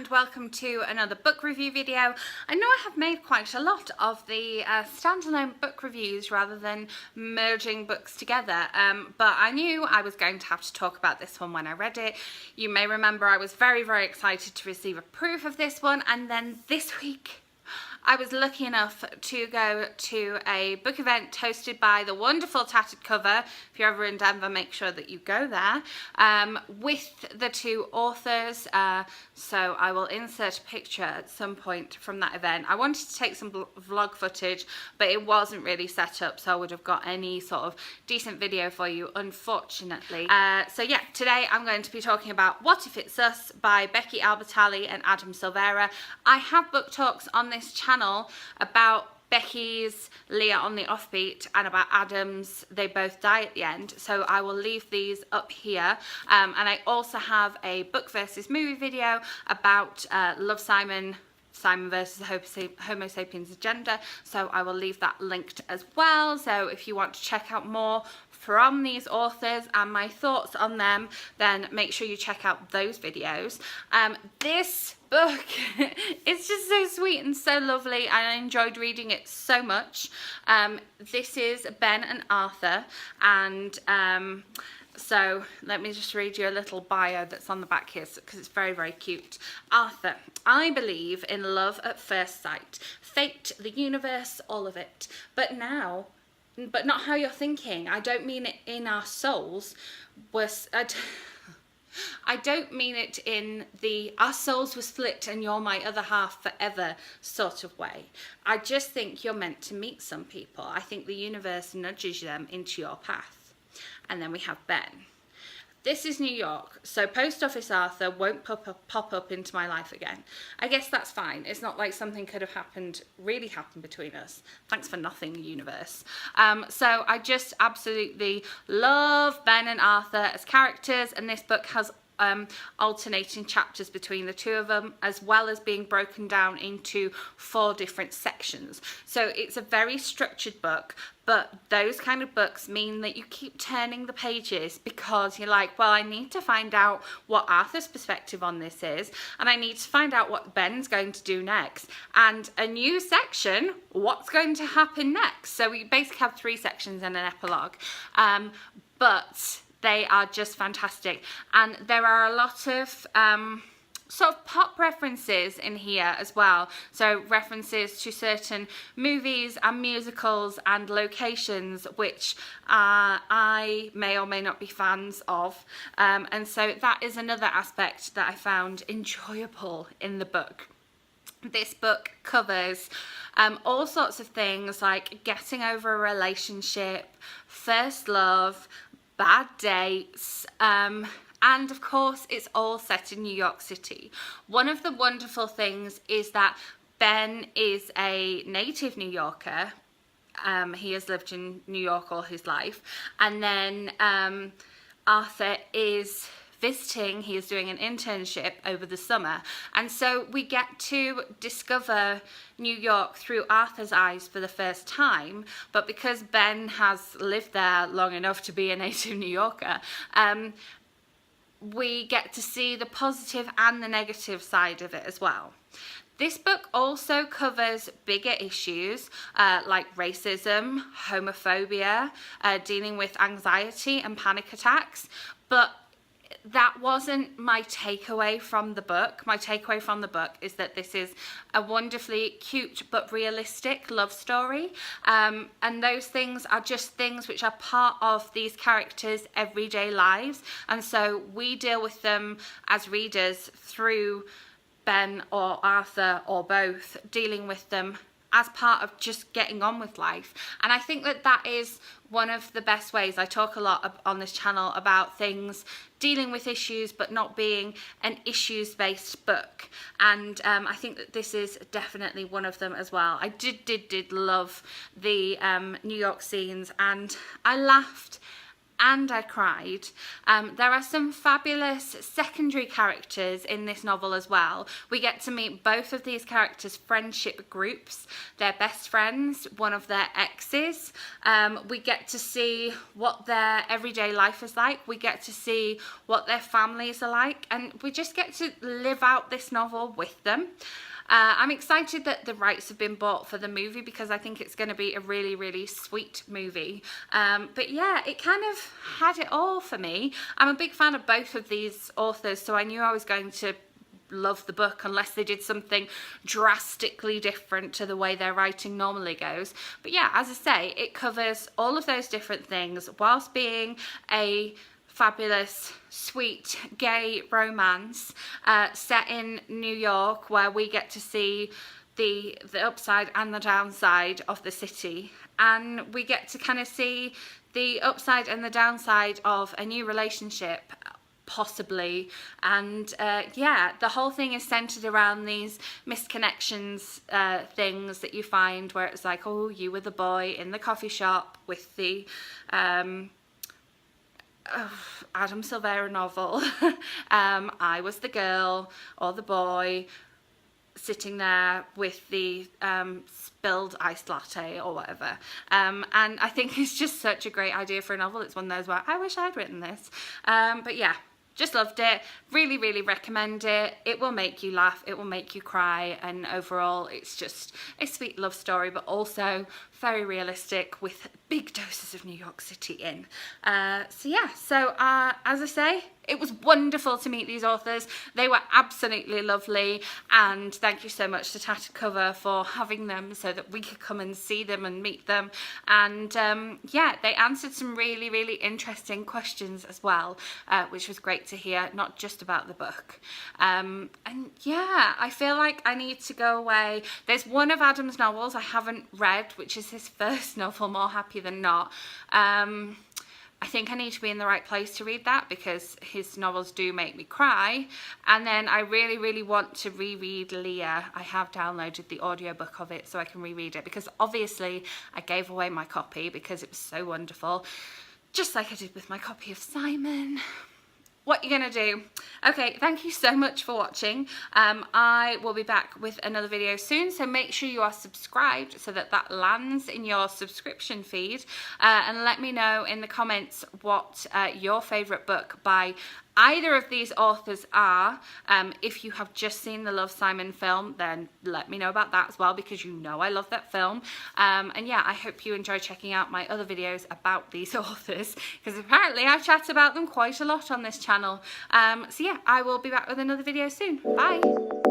and welcome to another book review video. I know I have made quite a lot of the standalone book reviews rather than merging books together, but I knew I was going to have to talk about this one when I read it. You may remember I was very excited to receive a proof of this one, and then this week I was lucky enough to go to a book event hosted by the wonderful Tattered Cover. If you're ever in Denver, make sure that you go there, with the two authors. So I will insert a picture at some point from that event. I wanted to take some vlog footage, but it wasn't really set up, so I would have got any sort of decent video for you, unfortunately. So yeah, today I'm going to be talking about What If It's Us by Becky, Albertalli and Adam Silvera. I have book talks on this channel about Becky's Leah on the Offbeat and about Adam's They Both Die at the End, so I will leave these up here, and I also have a book versus movie video about Love, Simon versus the Homo sapiens agenda, so I will leave that linked as well. So if you want to check out more from these authors and my thoughts on them, then make sure you check out those videos. This book it's just so sweet and so lovely, and I enjoyed reading it so much. This is Ben and Arthur, and so let me just read you a little bio that's on the back here because it's very cute. Arthur: I believe in love at first sight, fate, the universe, all of it, but not how you're thinking. I don't mean it in our souls. I don't mean it in the our souls were split and you're my other half forever sort of way. I just think you're meant to meet some people. I think the universe nudges them into your path. And then we have Ben. This is New York, so Post Office Arthur won't pop up into my life again. I guess that's fine. It's not like something could have really happened between us. Thanks for nothing, universe. So I just absolutely love Ben and Arthur as characters, and this book has alternating chapters between the two of them, as well as being broken down into 4 different sections. So it's a very structured book, but those kind of books mean that you keep turning the pages because you're like, well, I need to find out what Arthur's perspective on this is, and I need to find out what Ben's going to do next, and a new section, what's going to happen next. So we basically have 3 sections and an epilogue, but they are just fantastic, and there are a lot of sort of pop references in here as well. So references to certain movies and musicals and locations which I may or may not be fans of, and so that is another aspect that I found enjoyable in the book. This book covers all sorts of things like getting over a relationship, first love, bad dates, and of course it's all set in New York City. One of the wonderful things is that Ben is a native New Yorker. He has lived in New York all his life, and then Arthur is visiting. He is doing an internship over the summer, and so we get to discover New York through Arthur's eyes for the first time. But because Ben has lived there long enough to be a native New Yorker, we get to see the positive and the negative side of it as well. This book also covers bigger issues like racism, homophobia, dealing with anxiety and panic attacks, but that wasn't my takeaway from the book. My takeaway from the book is that this is a wonderfully cute but realistic love story, and those things are just things which are part of these characters' everyday lives, and so we deal with them as readers through Ben or Arthur or both, dealing with them as part of just getting on with life. And I think that that is one of the best ways. I talk a lot on this channel about things dealing with issues but not being an issues-based book, and I think that this is definitely one of them as well. I did love the New York scenes, and I laughed and I cried. There are some fabulous secondary characters in this novel as well. We get to meet both of these characters' friendship groups, their best friends, one of their exes. We get to see what their everyday life is like. We get to see what their families are like, and we just get to live out this novel with them. I'm excited that the rights have been bought for the movie because I think it's going to be a really, really sweet movie. But yeah, it kind of had it all for me. I'm a big fan of both of these authors, so I knew I was going to love the book unless they did something drastically different to the way their writing normally goes. But yeah, as I say, it covers all of those different things whilst being a fabulous, sweet, gay romance set in New York, where we get to see the upside and the downside of the city, and we get to kind of see the upside and the downside of a new relationship, possibly. And yeah, the whole thing is centered around these misconnections, things that you find where it's like, oh, you were the boy in the coffee shop with the Adam Silvera novel. I was the girl or the boy sitting there with the spilled iced latte or whatever. And I think it's just such a great idea for a novel. It's one of those where I wish I'd written this. But yeah, just loved it. Really, really recommend it. It will make you laugh. It will make you cry. And overall, it's just a sweet love story, but also very realistic with big doses of New York City in. So yeah, so as I say, it was wonderful to meet these authors. They were absolutely lovely, and thank you so much to Tattered Cover for having them so that we could come and see them and meet them. And yeah, they answered some really, really interesting questions as well, which was great to hear, not just about the book. And yeah, I feel like I need to go away. There's one of Adam's novels I haven't read, which is his first novel, More Happy Than Not. I think I need to be in the right place to read that because his novels do make me cry. And then I really, really want to reread Leah. I have downloaded the audiobook of it so I can reread it, because obviously I gave away my copy because it was so wonderful, just like I did with my copy of Simon. What you gonna do? Okay, thank you so much for watching. I will be back with another video soon, so make sure you are subscribed so that that lands in your subscription feed, and let me know in the comments what your favourite book by either of these authors are. If you have just seen the Love, Simon film, then let me know about that as well, because you know I love that film. And yeah, I hope you enjoy checking out my other videos about these authors, because apparently I chat about them quite a lot on this channel. So yeah, I will be back with another video soon. Bye!